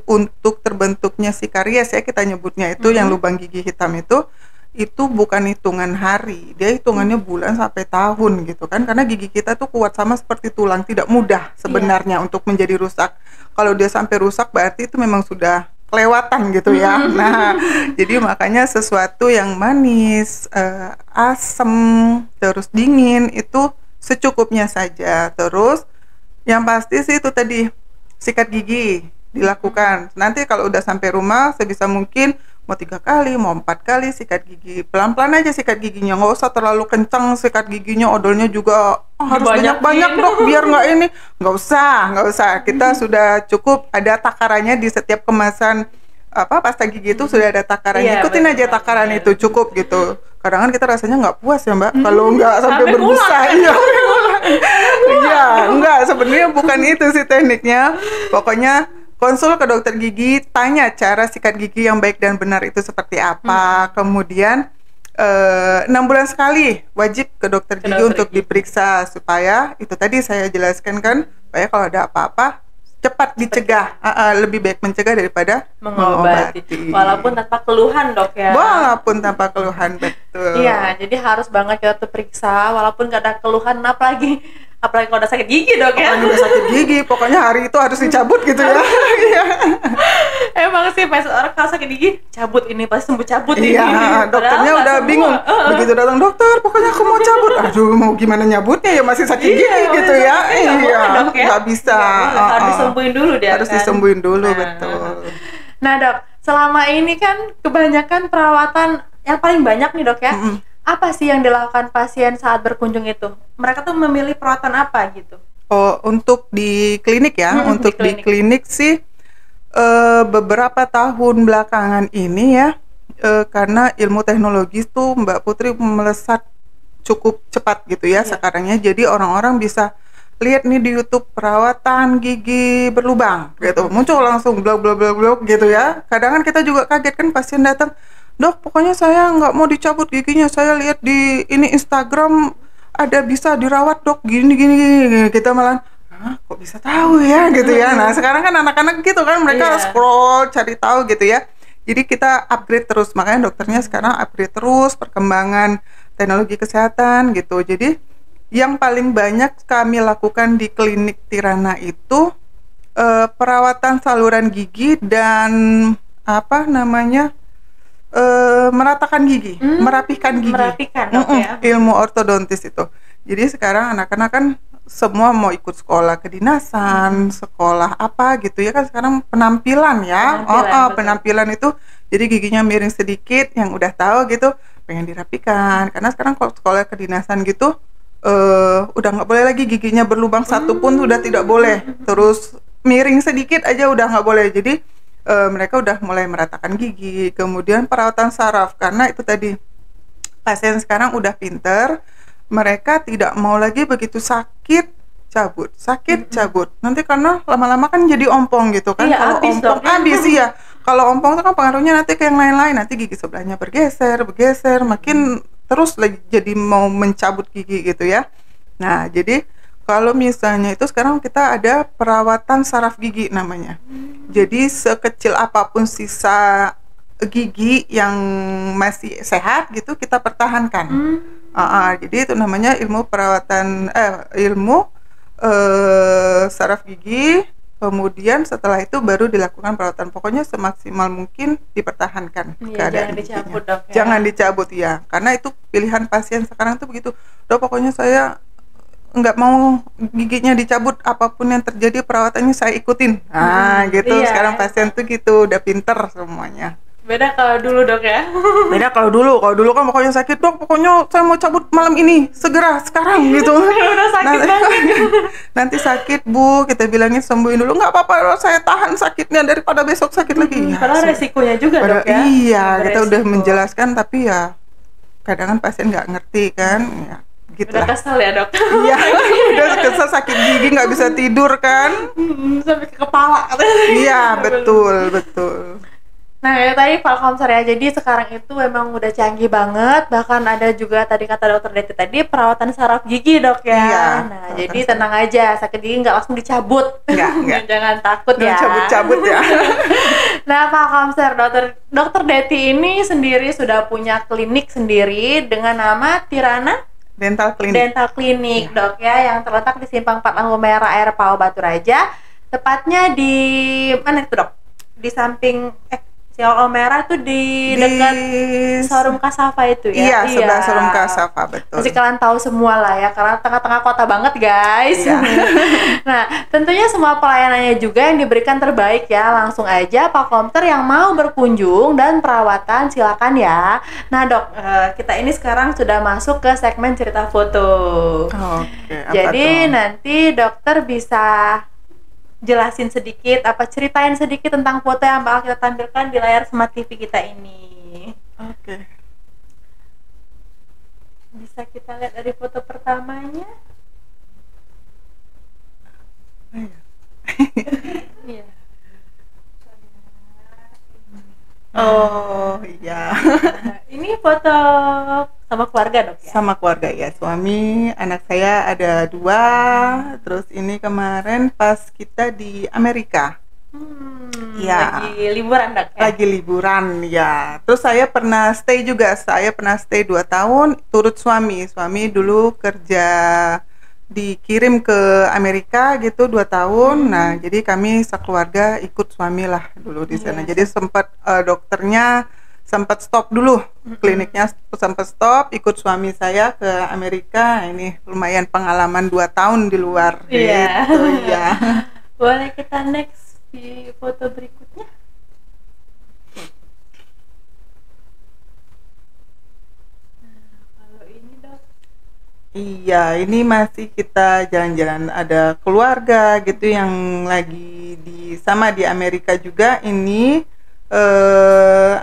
untuk terbentuknya si karies ya kita nyebutnya itu, yang lubang gigi hitam itu bukan hitungan hari, dia hitungannya bulan sampai tahun gitu kan, karena gigi kita tuh kuat sama seperti tulang, tidak mudah sebenarnya untuk menjadi rusak. Kalau dia sampai rusak berarti itu memang sudah kelewatan gitu ya. Nah, jadi makanya sesuatu yang manis, asam, terus dingin itu secukupnya saja. Terus yang pasti sih itu tadi, sikat gigi dilakukan. Nanti kalau udah sampai rumah sebisa mungkin mau 3 kali, mau 4 kali sikat gigi. Pelan-pelan aja sikat giginya, nggak usah terlalu kencang sikat giginya, odolnya juga harus banyak-banyak dok, biar nggak ini. Nggak usah. Kita sudah cukup ada takarannya di setiap kemasan pasta gigi itu sudah ada takarannya. Ikutin aja takaran itu, cukup gitu. Kadang kan kita rasanya nggak puas ya mbak, kalau nggak sampai berbusa. Iya, nggak, sebenarnya bukan itu sih tekniknya. Pokoknya konsul ke dokter gigi, tanya cara sikat gigi yang baik dan benar itu seperti apa. Kemudian 6 bulan sekali wajib ke dokter gigi untuk diperiksa, supaya itu tadi saya jelaskan kan, supaya kalau ada apa-apa cepat dicegah. Lebih baik mencegah daripada mengobati. Walaupun tanpa keluhan dok ya. Walaupun tanpa keluhan, betul. Iya, jadi harus banget kita tuh periksa walaupun gak ada keluhan, apalagi kalau udah sakit gigi dok ya. Apalagi udah sakit gigi, pokoknya hari itu harus dicabut gitu ya. Emang sih pas orang kalau sakit gigi cabut ini, pasti sembuh cabut ini. Iya, dokternya udah bingung. Begitu datang dokter, pokoknya aku mau cabut. Aduh, mau gimana nyabutnya ya, masih sakit gigi gitu ya. Iya, nggak bisa. Harus disembuhin dulu dia. Harus disembuhin dulu, betul. Nah dok, selama ini kan kebanyakan perawatan yang paling banyak nih dok ya. Apa sih yang dilakukan pasien saat berkunjung itu? Mereka tuh memilih perawatan apa gitu? Oh, untuk di klinik ya, untuk di klinik sih beberapa tahun belakangan ini ya, karena ilmu teknologi tuh Mbak Putri melesat cukup cepat gitu ya sekarangnya. Jadi orang-orang bisa lihat nih di YouTube perawatan gigi berlubang gitu, muncul langsung blog gitu ya. Kadang kan kita juga kaget kan pasien datang, dok pokoknya saya nggak mau dicabut giginya, saya lihat di ini Instagram ada bisa dirawat dok gini kita malah kok bisa tahu ya gitu ya. Nah sekarang kan anak-anak gitu kan, mereka scroll cari tahu gitu ya. Jadi kita upgrade terus, makanya dokternya sekarang upgrade terus perkembangan teknologi kesehatan gitu. Jadi yang paling banyak kami lakukan di klinik Tirana itu perawatan saluran gigi dan meratakan gigi, merapihkan gigi. Ilmu ortodontis itu. Jadi sekarang anak-anak kan semua mau ikut sekolah kedinasan, sekolah apa gitu ya kan, sekarang penampilan ya. Penampilan itu jadi giginya miring sedikit, yang udah tahu gitu pengen dirapikan. Karena sekarang kalau sekolah kedinasan gitu udah nggak boleh lagi giginya berlubang satu pun, udah tidak boleh. Terus miring sedikit aja udah nggak boleh. Jadi mereka udah mulai meratakan gigi. Kemudian perawatan saraf, karena itu tadi pasien sekarang udah pinter, mereka tidak mau lagi begitu sakit cabut. Nanti karena lama-lama kan jadi ompong gitu kan. Kalau ompong habis ya. Kalau ompong itu kan pengaruhnya nanti ke yang lain-lain, nanti gigi sebelahnya bergeser, makin terus lagi jadi mau mencabut gigi gitu ya. Nah, jadi kalau misalnya itu sekarang kita ada perawatan saraf gigi namanya. Jadi sekecil apapun sisa gigi yang masih sehat gitu kita pertahankan. Jadi itu namanya ilmu perawatan saraf gigi. Kemudian setelah itu baru dilakukan perawatan. Pokoknya semaksimal mungkin dipertahankan keadaan giginya. Jangan dicabut dok ya. Jangan dicabut ya, karena itu pilihan pasien sekarang tuh begitu. Dok pokoknya saya nggak mau giginya dicabut, apapun yang terjadi perawatannya saya ikutin. Gitu. Sekarang pasien tuh gitu, udah pinter semuanya. Beda kalau dulu dok ya. Beda kalau dulu kan pokoknya sakit, dok pokoknya saya mau cabut malam ini, segera sekarang gitu. Udah sakit banget. Nanti sakit bu, kita bilangin sembuhin dulu, nggak apa-apa saya tahan sakitnya daripada besok sakit lagi. Padahal resikonya juga dok ya. Iya, kita udah menjelaskan tapi ya kadang kan pasien nggak ngerti kan ya. Gitu udah kesel ya dok. Iya, udah kesel, sakit gigi nggak bisa tidur kan. Sampai ke kepala. Iya, betul. Nah ya tadi Falkomser ya, jadi sekarang itu memang udah canggih banget. Bahkan ada juga tadi kata dokter Deti tadi perawatan saraf gigi dok ya. Iya, nah jadi tenang aja, sakit gigi nggak langsung dicabut. Nggak. Jangan takut ya. Cabut ya. Nah Falkomser, dokter Deti ini sendiri sudah punya klinik sendiri dengan nama Tirana Dental Clinic dok ya, yang terletak di Simpang 4 Lampu Merah Air Pau Batu Raja. Tepatnya di mana itu dok? Di samping Lampu Merah tuh di dekat showroom Kasafa itu ya. Iya, sebelah showroom Kasafa, betul. Pasti kalian tahu semua lah ya, karena tengah-tengah kota banget guys. Iya. Nah, tentunya semua pelayanannya juga yang diberikan terbaik ya. Langsung aja Pak Komter yang mau berkunjung dan perawatan silakan ya. Nah dok, kita ini sekarang sudah masuk ke segmen cerita foto. Jadi nanti dokter bisa jelasin sedikit, ceritain sedikit tentang foto yang bakal kita tampilkan di layar Smart TV kita ini. Bisa kita lihat dari foto pertamanya. Iya. Oh iya. Ini foto sama keluarga dok ya? Sama keluarga ya, suami, anak saya ada 2. Terus ini kemarin pas kita di Amerika. Lagi liburan dok ya? Lagi liburan ya. Terus saya pernah stay juga. Saya pernah stay 2 tahun turut suami. Suami dulu kerja dikirim ke Amerika gitu 2 tahun. Nah, jadi kami sekeluarga ikut suami lah dulu di sana. Jadi sempat dokternya sempat stop dulu, kliniknya sempat stop, ikut suami saya ke Amerika. Ini lumayan pengalaman 2 tahun di luar gitu ya. Boleh kita next di foto berikutnya? Iya, ini masih kita jalan-jalan, ada keluarga gitu yang lagi di Amerika juga. Ini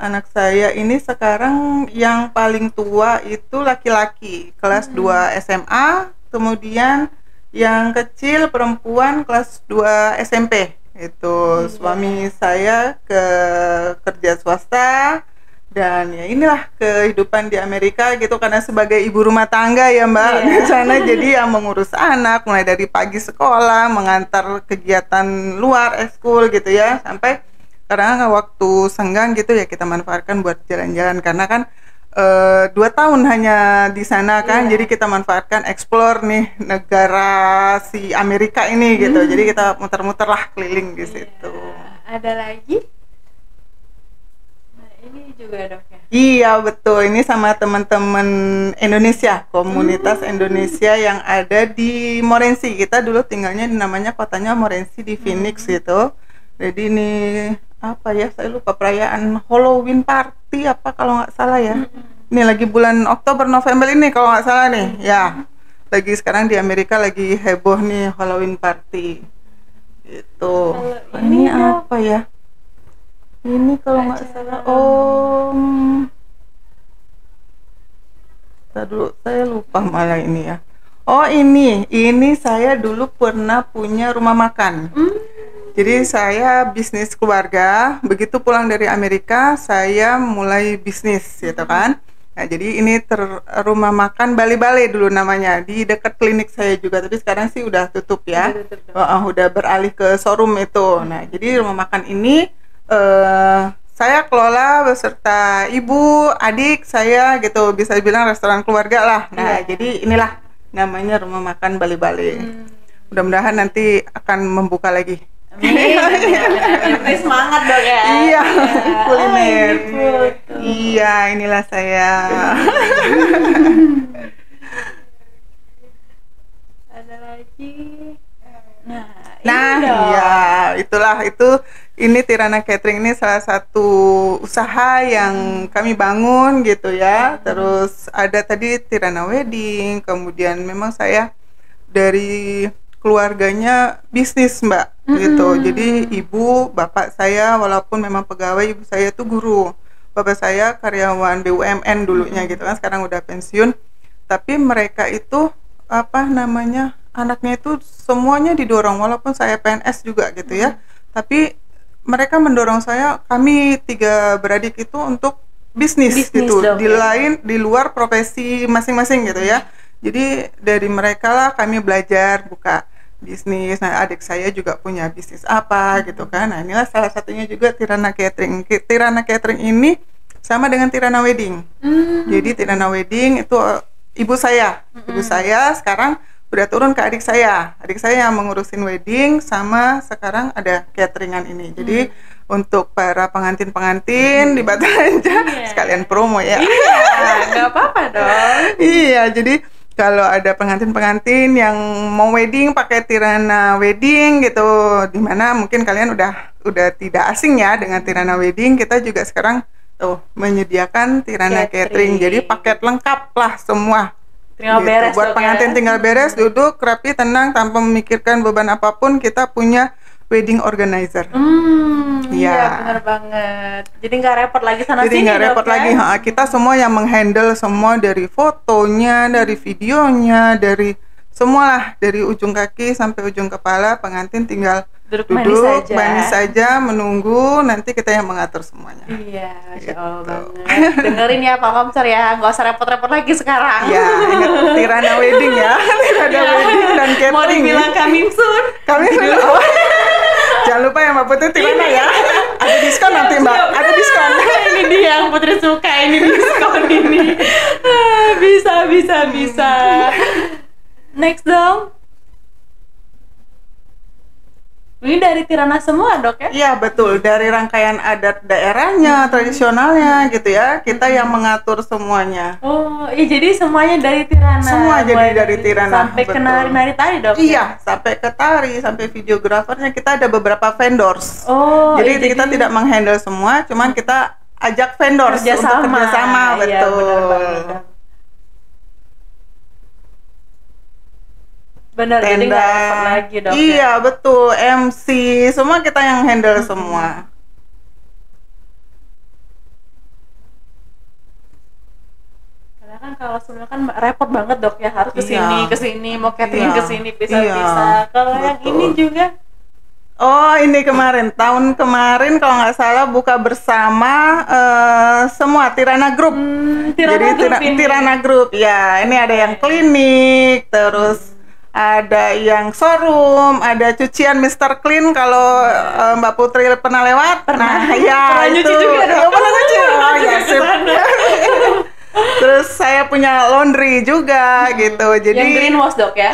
anak saya ini sekarang yang paling tua itu laki-laki kelas 2 SMA, kemudian yang kecil perempuan kelas 2 SMP. Itu suami saya kerja swasta, dan ya inilah kehidupan di Amerika gitu, karena sebagai ibu rumah tangga ya Mbak di sana, jadi yang mengurus anak mulai dari pagi sekolah, mengantar kegiatan luar ekskul gitu ya, sampai karena waktu senggang gitu ya kita manfaatkan buat jalan-jalan, karena kan 2 tahun hanya di sana kan, jadi kita manfaatkan explore nih negara si Amerika ini gitu, jadi kita muter-muter lah keliling di situ. Ada lagi? Nah, ini juga dok ya? Iya betul, ini sama teman-teman Indonesia, komunitas Indonesia yang ada di Morenci. Kita dulu tinggalnya di namanya kotanya Morenci di Phoenix gitu. Jadi ini apa ya, saya lupa, perayaan Halloween party apa kalau nggak salah ya. Ini lagi bulan Oktober November ini kalau nggak salah nih ya. Lagi sekarang di Amerika lagi heboh nih Halloween party itu. Ini apa ya, ini kalau nggak salah dulu saya lupa malah ini ya. Oh ini saya dulu pernah punya rumah makan. Jadi saya bisnis keluarga, begitu pulang dari Amerika saya mulai bisnis gitu kan. Nah jadi ini rumah makan Bali-Bali dulu namanya, di dekat klinik saya juga, tapi sekarang sih udah tutup ya. Udah beralih ke showroom itu. Nah jadi rumah makan ini saya kelola beserta ibu, adik saya gitu, bisa dibilang restoran keluarga lah. Nah jadi inilah namanya rumah makan Bali-Bali. Mudah-mudahan nanti akan membuka lagi. Semangat dong ya. Iya, kuliner. Iya, inilah saya. Ada lagi. Nah, iya, itulah ini Tirana Catering ini salah satu usaha yang kami bangun gitu ya. Terus ada tadi Tirana Wedding, kemudian memang saya dari keluarganya bisnis Mbak gitu. Jadi ibu, bapak saya walaupun memang pegawai, ibu saya tuh guru. Bapak saya karyawan BUMN dulunya gitu kan, sekarang udah pensiun. Tapi mereka itu anaknya itu semuanya didorong, walaupun saya PNS juga gitu ya. Tapi mereka mendorong kami 3 beradik itu untuk bisnis gitu dong, di luar profesi masing-masing gitu ya. Jadi dari mereka lah kami belajar buka bisnis. Nah adik saya juga punya bisnis apa gitu kan. Nah inilah salah satunya juga Tirana Catering. Tirana Catering ini sama dengan Tirana Wedding. Jadi Tirana Wedding itu ibu saya sekarang udah turun ke adik saya yang mengurusin wedding, sama sekarang ada cateringan ini. Jadi untuk para pengantin di Batu Raja sekalian promo ya. Iya, nggak apa-apa dong. Iya, jadi kalau ada pengantin yang mau wedding pakai Tirana Wedding gitu, dimana mungkin kalian udah tidak asing ya dengan Tirana Wedding. Kita juga sekarang menyediakan Tirana Catering. Jadi paket lengkap lah semua. Tinggal gitu. beres Buat pengantin tinggal beres, duduk rapi, tenang, tanpa memikirkan beban apapun. Kita punya wedding organizer. Iya benar banget. Jadi nggak repot lagi sana sini. Jadi nggak repot lagi. Kita semua yang menghandle semua, dari fotonya, dari videonya, dari semualah, dari ujung kaki sampai ujung kepala. Pengantin tinggal duduk manis saja, menunggu, nanti kita yang mengatur semuanya. Iya, Masya Allah banget. Dengerin ya Pak Komser ya, nggak usah repot-repot lagi sekarang. Iya, ingat Tirana Wedding ya. Tirana Wedding dan catering. Mau dibilang coming soon. Jangan lupa ya Mbak Putri, Tirana ya. Ada diskon nanti Mbak, ada diskon. Ini dia yang Putri suka, ini diskon ini. Bisa. Next dong. Ini dari Tirana semua dok ya? Iya betul, dari rangkaian adat daerahnya, tradisionalnya gitu ya. Kita yang mengatur semuanya. Oh iya, jadi semuanya dari Tirana. Semua jadi dari Tirana. Sampai ke nari-nari tadi dok? Iya, sampai ke tari, sampai videografernya. Kita ada beberapa vendors. Jadi kita tidak menghandle semua, cuman kita ajak vendors untuk kerjasama. Betul. Iya, benar banget. Benar, jadi nggak repot lagi dok. Iya betul, MC semua kita yang handle semua. Karena kan kalau sebelumnya kan repot banget dok ya, harus Iya. ke sini, mau catering Iya. ke sini, pisah-pisah. Kalau yang Betul. ini juga Oh, ini kemarin, tahun kemarin kalau nggak salah buka bersama semua Tirana Group. Tirana Jadi Group ini. Tirana Group, ya. Ini ada yang klinik, terus ada yang showroom, ada cucian Mister Clean kalau Mbak Putri pernah lewat. Pernah. Nah, ya Pernah itu. nyuci juga dong. Ya, pernah nyuci. Oh, ya, Juga sip. kesana. Terus saya punya laundry juga gitu. Jadi Yang greenwash dok ya?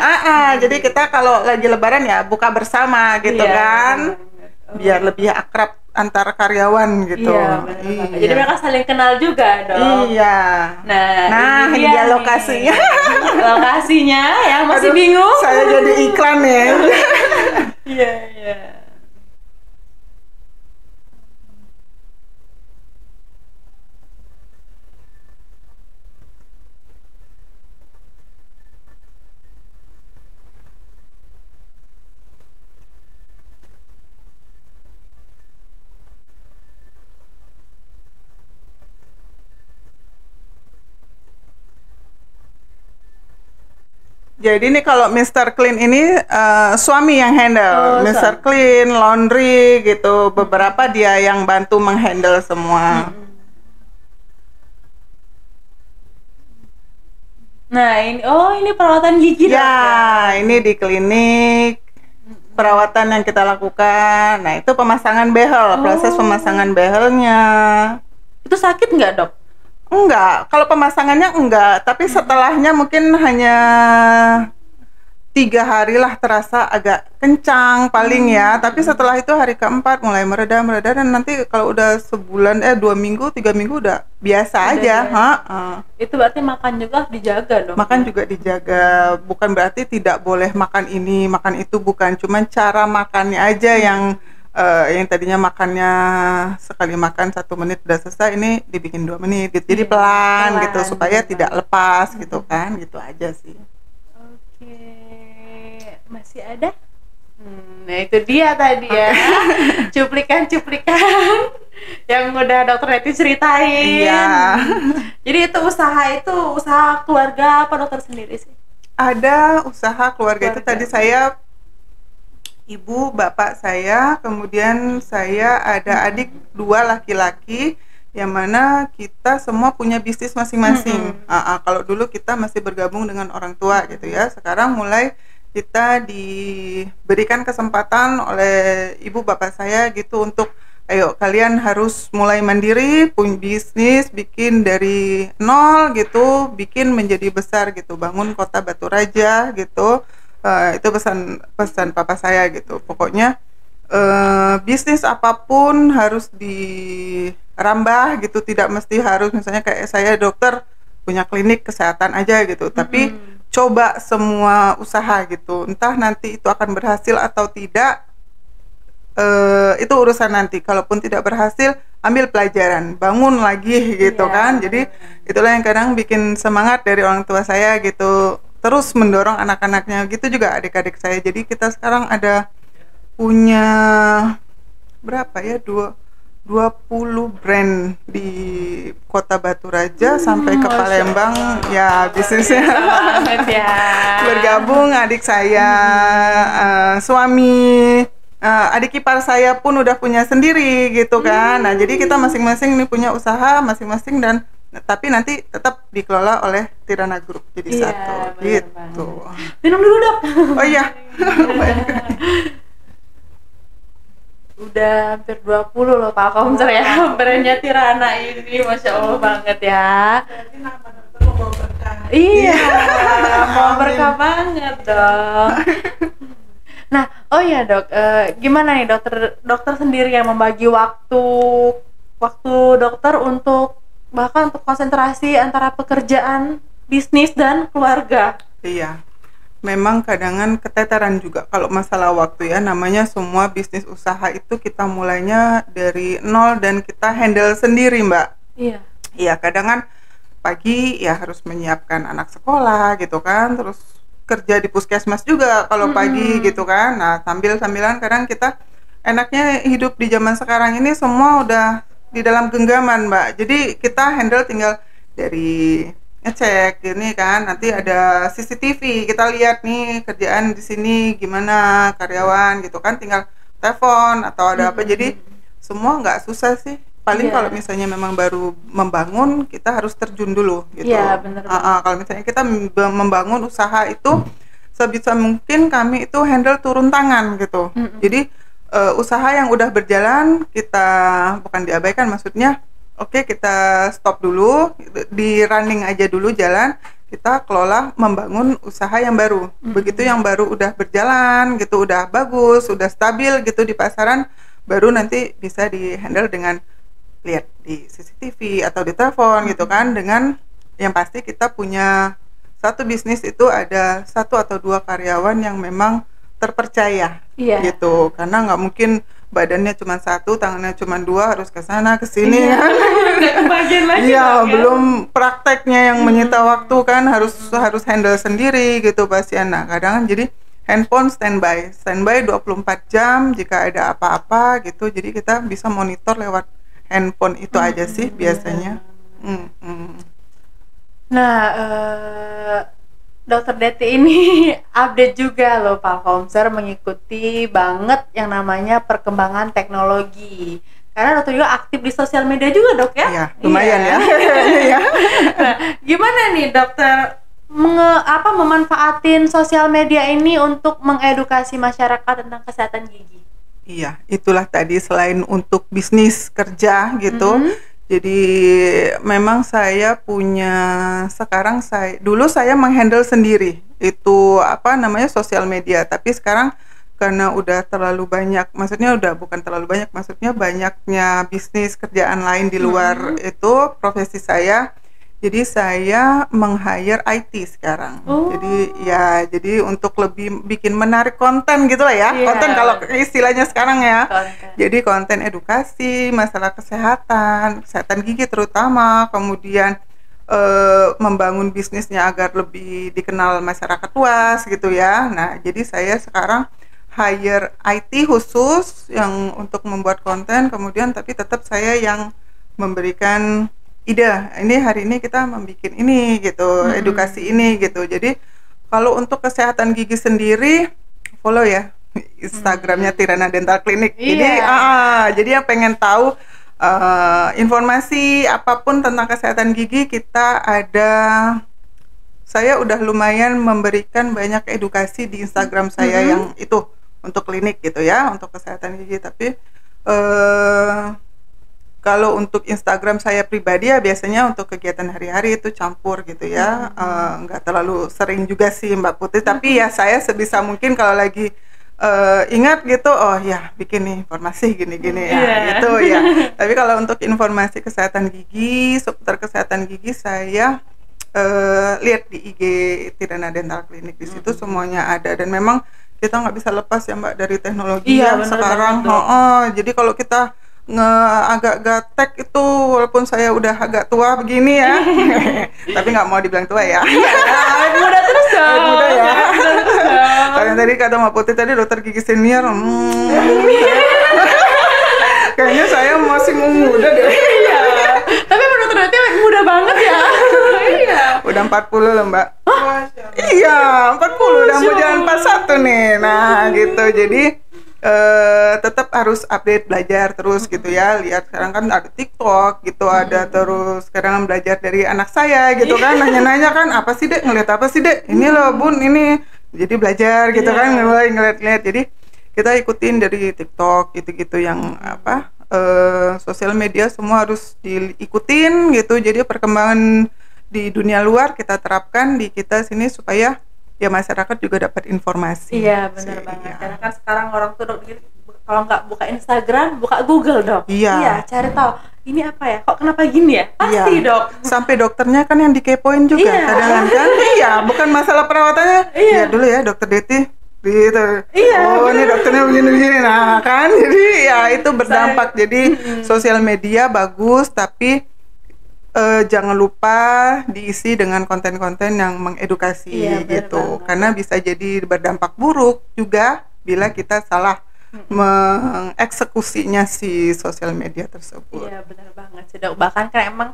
jadi kita kalau lagi lebaran ya buka bersama gitu Iya, kan. benar-benar. Biar lebih akrab antar karyawan gitu. Iya, benar banget. Jadi mereka saling kenal juga dong. Iya. Nah, ini dia lokasinya. Lokasinya yang masih Aduh, bingung. Saya jadi iklan ya. Iya, iya. Jadi nih kalau Mister Clean ini suami yang Oh, handle, Mister suami. Clean, laundry gitu. Beberapa dia yang bantu menghandle semua. Nah, ini perawatan gigi dok Ya, ini di klinik perawatan yang kita lakukan. Nah, itu pemasangan behel, proses pemasangan behelnya. Itu sakit nggak dok? Enggak, kalau pemasangannya enggak, tapi setelahnya mungkin hanya 3 hari lah terasa agak kencang paling ya. Tapi setelah itu hari keempat mulai mereda dan nanti kalau udah sebulan 2 minggu 3 minggu udah biasa aja. Itu berarti makan juga harus dijaga dok. Makan juga dijaga, bukan berarti tidak boleh makan ini makan itu, bukan, cuman cara makannya aja yang tadinya makannya sekali makan 1 menit udah selesai, ini dibikin 2 menit gitu. Jadi pelan gitu supaya tidak lepas gitu kan, gitu aja sih. Oke, masih ada? Nah itu dia tadi ya, cuplikan-cuplikan yang udah dokter Neti ceritain. Iya. Jadi itu usaha keluarga apa dokter sendiri sih? Ada usaha keluarga itu tadi saya, ibu, bapak saya, kemudian saya ada adik 2 laki-laki, yang mana kita semua punya bisnis masing-masing. Kalau dulu kita masih bergabung dengan orang tua gitu ya, sekarang mulai kita diberikan kesempatan oleh ibu bapak saya gitu untuk ayo kalian harus mulai mandiri, punya bisnis, bikin dari nol gitu, bikin menjadi besar gitu, bangun kota Batu Raja gitu. Itu pesan papa saya gitu. Pokoknya bisnis apapun harus dirambah gitu, tidak mesti harus misalnya kayak saya dokter punya klinik kesehatan aja gitu, tapi coba semua usaha gitu, entah nanti itu akan berhasil atau tidak, itu urusan nanti. Kalaupun tidak berhasil, ambil pelajaran, bangun lagi gitu kan. Jadi itulah yang kadang bikin semangat dari orang tua saya gitu, terus mendorong anak-anaknya gitu, juga adik-adik saya. Jadi kita sekarang ada punya berapa ya, 20 brand di kota Batu Raja sampai ke Palembang ya bisnisnya. Banget ya. Bergabung adik saya, suami, adik ipar saya pun udah punya sendiri gitu kan. Nah jadi kita masing-masing nih punya usaha masing-masing, dan tapi nanti tetap dikelola oleh Tirana Group jadi satu gitu. Minum dulu dok. Oh iya. Udah hampir 20 loh Pak Komser ya, brandnya Tirana ini, Masya Allah banget ya. Iya, mau berkah banget dong. Nah, oh iya dok, gimana nih dokter sendiri yang membagi waktu dokter untuk bahkan untuk konsentrasi antara pekerjaan, bisnis dan keluarga? Iya, memang kadangan keteteran juga kalau masalah waktu ya. Namanya semua bisnis usaha itu kita mulainya dari nol dan kita handle sendiri Mbak. Iya. Iya, kadangan pagi ya harus menyiapkan anak sekolah gitu kan, terus kerja di puskesmas juga kalau pagi gitu kan. Nah sambilan kadang kita enaknya hidup di zaman sekarang ini semua udah di dalam genggaman Mbak. Jadi kita handle tinggal dari ngecek gini kan, nanti ada CCTV, kita lihat nih kerjaan di sini gimana karyawan gitu kan, tinggal telepon atau ada apa. Jadi semua nggak susah sih. Paling Iya. kalau misalnya memang baru membangun, kita harus terjun dulu gitu. Iya, bener Kalau misalnya kita membangun usaha itu, sebisa mungkin kami itu handle turun tangan gitu. Jadi usaha yang udah berjalan kita bukan diabaikan, maksudnya oke, kita stop dulu, di running aja dulu jalan, kita kelola membangun usaha yang baru. Begitu yang baru udah berjalan gitu, udah bagus, udah stabil gitu di pasaran, baru nanti bisa di-handle dengan lihat di CCTV atau di telepon gitu kan. Dengan yang pasti kita punya satu bisnis itu ada 1 atau 2 karyawan yang memang terpercaya gitu, karena nggak mungkin badannya cuma 1, tangannya cuma 2, harus ke sana ke sini kan. Kebagian lagi Iya, belum prakteknya yang menyita waktu kan, harus handle sendiri gitu pasien. Nah, kadang jadi handphone standby 24 jam jika ada apa-apa gitu. Jadi kita bisa monitor lewat handphone itu aja sih biasanya. Nah, Dokter Deti ini update juga loh Pak Komser, mengikuti banget yang namanya perkembangan teknologi. Karena dokter juga aktif di sosial media juga, Dok, ya? Iya, lumayan ya. Nah, gimana nih dokter memanfaatin sosial media ini untuk mengedukasi masyarakat tentang kesehatan gigi? Iya, itulah tadi, selain untuk bisnis kerja gitu. Jadi memang saya punya, dulu saya menghandle sendiri itu sosial media, tapi sekarang karena udah terlalu banyak, maksudnya udah bukan terlalu banyak, maksudnya banyaknya bisnis kerjaan lain di luar itu profesi saya. Jadi saya meng-hire IT sekarang. Jadi untuk lebih bikin menarik konten gitu lah ya. Konten kalau istilahnya sekarang ya. Jadi konten edukasi, masalah kesehatan gigi terutama, kemudian membangun bisnisnya agar lebih dikenal masyarakat luas gitu ya. Nah, jadi saya sekarang hire IT khusus yang untuk membuat konten, kemudian tapi tetap saya yang memberikan ide, ini hari ini kita membuat ini gitu, edukasi ini gitu. Jadi kalau untuk kesehatan gigi sendiri, follow ya Instagramnya Tirana Dental Clinic. Jadi yang pengen tahu informasi apapun tentang kesehatan gigi, saya udah lumayan memberikan banyak edukasi di Instagram saya yang itu untuk klinik gitu ya, untuk kesehatan gigi. Tapi kalau untuk Instagram saya pribadi ya biasanya untuk kegiatan hari-hari itu campur gitu ya. Nggak terlalu sering juga sih Mbak Putri, tapi ya saya sebisa mungkin kalau lagi ingat gitu, oh ya bikin nih informasi gini-gini ya gitu ya. Tapi kalau untuk informasi kesehatan gigi, seputar kesehatan gigi, saya lihat di IG Tirana Dental Clinic, di situ semuanya ada. Dan memang kita nggak bisa lepas ya Mbak dari teknologi yang sekarang. Jadi kalau kita agak gaptek itu, walaupun saya udah agak tua begini ya, tapi nggak mau dibilang tua ya. Muda terus dong. Muda ya. Kalian tadi kata Mbak Putri tadi dokter gigi senior, kayaknya saya masih muda deh. Iya. Tapi menurut Dokter muda banget ya. Iya. Udah 40 loh Mbak. Iya, 40 udah mau jalan 41 nih. Nah gitu, jadi tetap harus update, belajar terus gitu ya. Lihat sekarang kan ada TikTok gitu, ada terus sekarang belajar dari anak saya gitu kan, nanya-nanya kan, apa sih Dek, ngeliat apa sih Dek, ini loh Bun, ini. Jadi belajar gitu kan, ngeliat-ngeliat. Jadi kita ikutin dari TikTok gitu-gitu yang sosial media semua harus diikutin gitu. Jadi perkembangan di dunia luar kita terapkan di kita sini supaya ya masyarakat juga dapat informasi. Iya, benar banget. Karena kan sekarang orang tuh kalau nggak buka Instagram, buka Google, Dok. Iya, cari tahu ini apa ya, kok kenapa gini ya, pasti Dok. Sampai dokternya kan yang dikepoin juga kadang kan. Iya, bukan masalah perawatannya. Iya dulu ya Dokter Deti gitu. Oh ini dokternya begini-begini. Nah kan, jadi ya itu berdampak. Jadi sosial media bagus, tapi jangan lupa diisi dengan konten-konten yang mengedukasi gitu, karena bisa jadi berdampak buruk juga bila kita salah mengeksekusinya si sosial media tersebut. Iya benar banget sih Dok, bahkan kan emang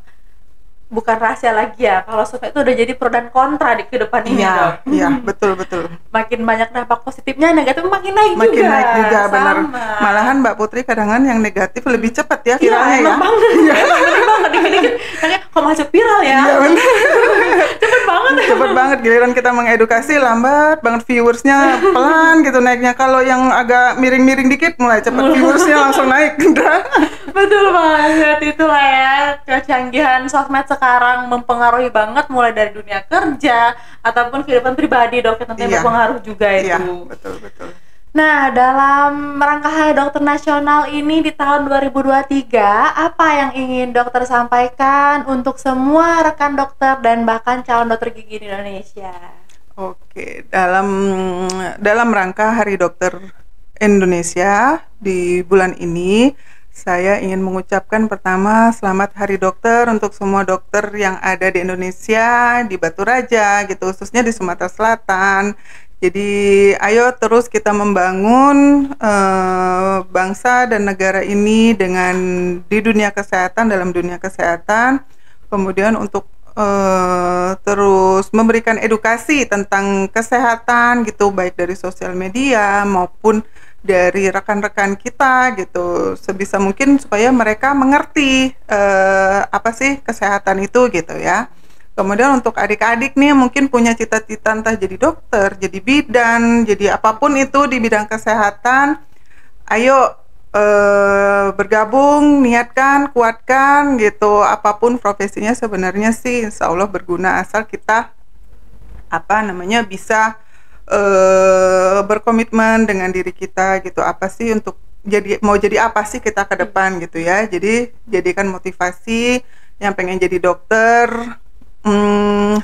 bukan rahasia lagi ya kalau sosmed itu udah jadi pro dan kontra di kehidupan ini, Dok. Iya, betul. Makin banyak dampak positifnya, negatif makin naik Makin juga. naik juga, benar. Sama. Malahan Mbak Putri kadang-kadang yang negatif lebih cepat ya Iya, viralnya ya. emang banget. Emang bener banget, dikit-dikit kayak kok masuk viral ya. Iya, benar. Cepet banget. Cepet banget, giliran kita mengedukasi lambat banget, viewersnya pelan gitu naiknya. Kalau yang agak miring-miring dikit mulai cepet viewersnya langsung naik. Betul banget, itulah ya kecanggihan sosmed sekarang mempengaruhi banget mulai dari dunia kerja ataupun kehidupan pribadi, Dok, yang tentunya Iya. berpengaruh juga itu. Iya, betul. Nah, dalam rangka Hari Dokter Nasional ini di tahun 2023, apa yang ingin dokter sampaikan untuk semua rekan dokter dan bahkan calon dokter gigi di Indonesia? Oke, dalam rangka Hari Dokter Indonesia di bulan ini, saya ingin mengucapkan pertama selamat Hari Dokter untuk semua dokter yang ada di Indonesia, di Batu Raja gitu, khususnya di Sumatera Selatan. Jadi ayo terus kita membangun bangsa dan negara ini dengan di dunia kesehatan, dalam dunia kesehatan. Kemudian untuk terus memberikan edukasi tentang kesehatan gitu, baik dari sosial media maupun dari rekan-rekan kita gitu, sebisa mungkin supaya mereka mengerti apa sih kesehatan itu gitu ya. Kemudian untuk adik-adik nih mungkin punya cita-cita entah jadi dokter, jadi bidan, jadi apapun itu di bidang kesehatan, ayo bergabung, niatkan, kuatkan gitu. Apapun profesinya sebenarnya sih insya Allah berguna asal kita bisa berkomitmen dengan diri kita gitu. Apa sih mau jadi apa sih kita ke depan gitu ya. Jadi jadikan motivasi yang pengen jadi dokter,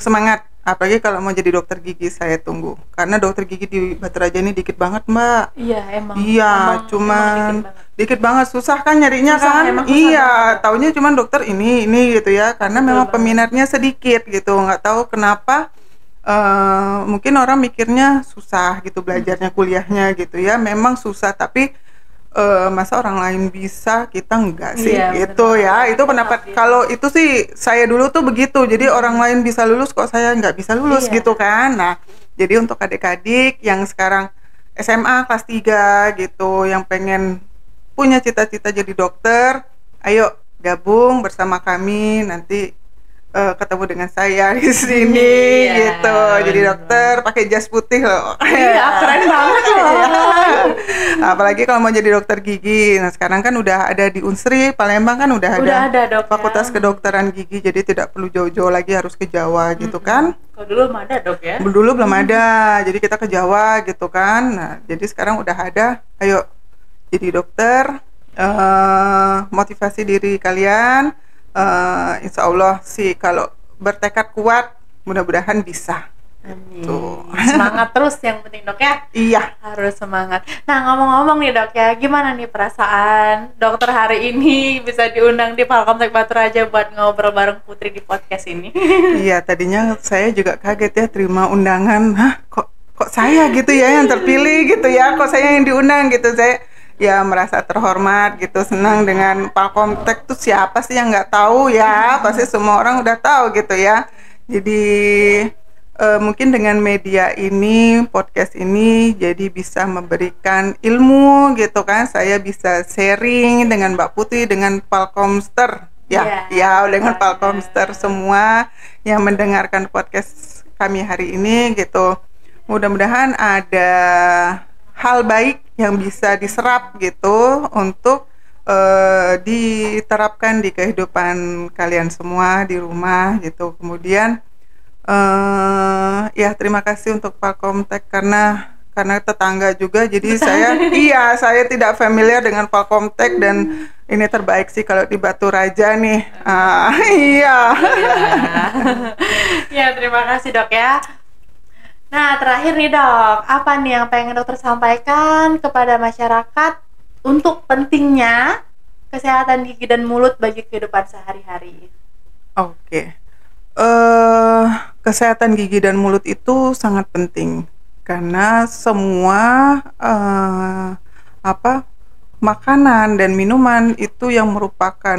semangat. Apalagi kalau mau jadi dokter gigi, saya tunggu. Karena dokter gigi di Batu Raja ini dikit banget, Mbak. Iya, emang. Iya, cuman dikit banget, susah kan nyarinya susah, kan? emang susah Iya, banget. taunya cuman dokter ini gitu ya. Karena Betul memang banget. peminatnya sedikit gitu. Nggak tahu kenapa. Mungkin orang mikirnya susah gitu belajarnya, kuliahnya gitu ya. Memang susah, tapi masa orang lain bisa, kita enggak sih Iya, gitu bener ya. banget. Itu pendapat, Iya. kalau itu sih saya dulu tuh begitu. Jadi orang lain bisa lulus kok saya nggak bisa lulus Iya. gitu kan. Nah, jadi untuk adik-adik yang sekarang SMA kelas 3 gitu, yang pengen punya cita-cita jadi dokter, ayo gabung bersama kami, nanti ketemu dengan saya di sini Iya, gitu. Jadi bener dokter pakai jas putih loh. Iya, keren banget loh. Apalagi kalau mau jadi dokter gigi. Nah, sekarang kan udah ada di Unsri Palembang kan udah Udah ada, Dok, Fakultas ya. Kedokteran Gigi, jadi tidak perlu jauh-jauh lagi harus ke Jawa gitu kan. Kalau dulu belum ada, Dok, ya. Dulu belum ada, jadi kita ke Jawa gitu kan. Nah, jadi sekarang udah ada. Ayo jadi dokter, motivasi diri kalian. Insya Allah sih kalau bertekad kuat, mudah-mudahan bisa. Amin. Tuh. Semangat terus yang penting, Dok, ya. Iya. Harus semangat. Nah, ngomong-ngomong nih, Dok, ya, gimana nih perasaan dokter hari ini bisa diundang di Palkomtek Batu Raja buat ngobrol bareng Putri di podcast ini? Iya, tadinya saya juga kaget ya terima undangan. Hah, kok saya gitu ya yang terpilih gitu ya, kok saya yang diundang gitu. Saya ya merasa terhormat gitu, senang dengan Palkomtek tuh siapa sih yang nggak tahu ya, pasti semua orang udah tahu gitu ya. Jadi mungkin dengan media ini, podcast ini, jadi bisa memberikan ilmu gitu kan. Saya bisa sharing dengan Mbak Putri, dengan Palkomster ya, Iya, dengan bener. Palkomster semua yang mendengarkan podcast kami hari ini gitu. Mudah-mudahan ada hal baik yang bisa diserap gitu untuk diterapkan di kehidupan kalian semua di rumah gitu. Kemudian ya terima kasih untuk Palkomtek karena tetangga juga, jadi saya tidak familiar dengan Palkomtek dan ini terbaik sih kalau di Batu Raja nih. Iya. Ya, terima kasih, Dok, ya. Nah, terakhir nih, Dok, apa nih yang pengen dokter sampaikan kepada masyarakat untuk pentingnya kesehatan gigi dan mulut bagi kehidupan sehari-hari? Oke. Kesehatan gigi dan mulut itu sangat penting karena semua makanan dan minuman itu yang merupakan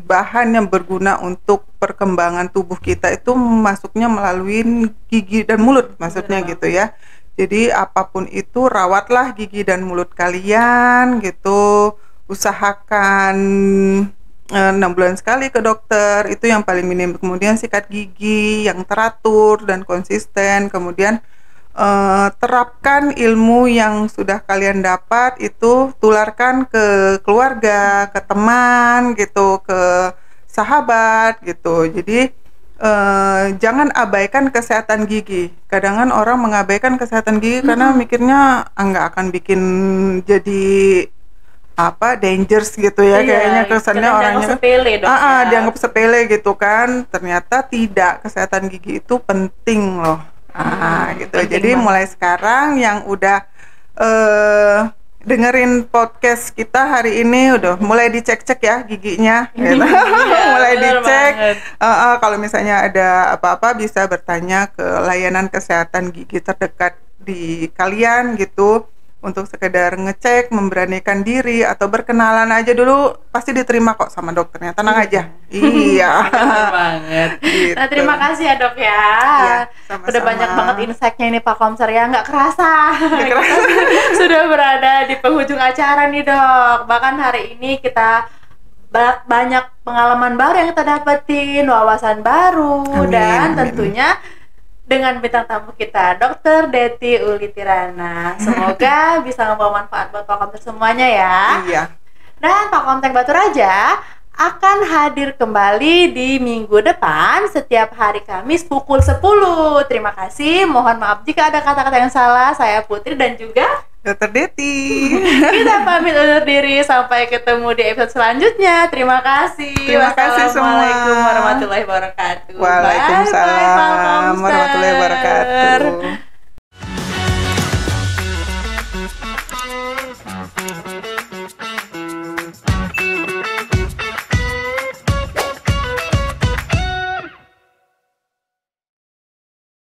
bahan yang berguna untuk perkembangan tubuh kita itu masuknya melalui gigi dan mulut, maksudnya gitu ya. Jadi apapun itu rawatlah gigi dan mulut kalian gitu. Usahakan 6 bulan sekali ke dokter, itu yang paling minim. Kemudian sikat gigi yang teratur dan konsisten. Kemudian terapkan ilmu yang sudah kalian dapat, itu tularkan ke keluarga, ke teman gitu, ke sahabat gitu. Jadi jangan abaikan kesehatan gigi. Kadang kan orang mengabaikan kesehatan gigi karena mikirnya nggak akan bikin jadi dangerous gitu ya, kayaknya kesannya orangnya sepele, dok, dianggap sepele gitu kan. Ternyata tidak, kesehatan gigi itu penting loh. Gitu. Jadi mulai sekarang yang udah dengerin podcast kita hari ini udah mulai dicek-cek ya giginya gitu. Mulai dicek. Kalau misalnya ada apa-apa bisa bertanya ke layanan kesehatan gigi terdekat di kalian gitu, untuk sekedar ngecek, memberanikan diri atau berkenalan aja dulu, pasti diterima kok sama dokternya, tenang aja. Iya. Bener banget. Gitu. Nah, terima kasih ya dok ya. Sama-sama. Udah banyak banget insight-nya ini Pak Komser ya, nggak kerasa. Sudah berada di penghujung acara nih dok. Bahkan hari ini kita banyak pengalaman baru yang kita dapetin, wawasan baru. Amin, dan tentunya dengan bintang tamu kita, Dr. Dety Ulitirana. Semoga bisa membawa manfaat buat Pak Komtek semuanya ya. Iya. Dan Pak Komtek Batu Raja akan hadir kembali di minggu depan setiap hari Kamis pukul 10. Terima kasih, mohon maaf jika ada kata-kata yang salah. Saya Putri dan juga Dr. Dety. Kita pamit undur diri, sampai ketemu di episode selanjutnya. Terima kasih. Terima kasih semua. Wassalamualaikum warahmatullahi wabarakatuh. Waalaikumsalam warahmatullahi wabarakatuh.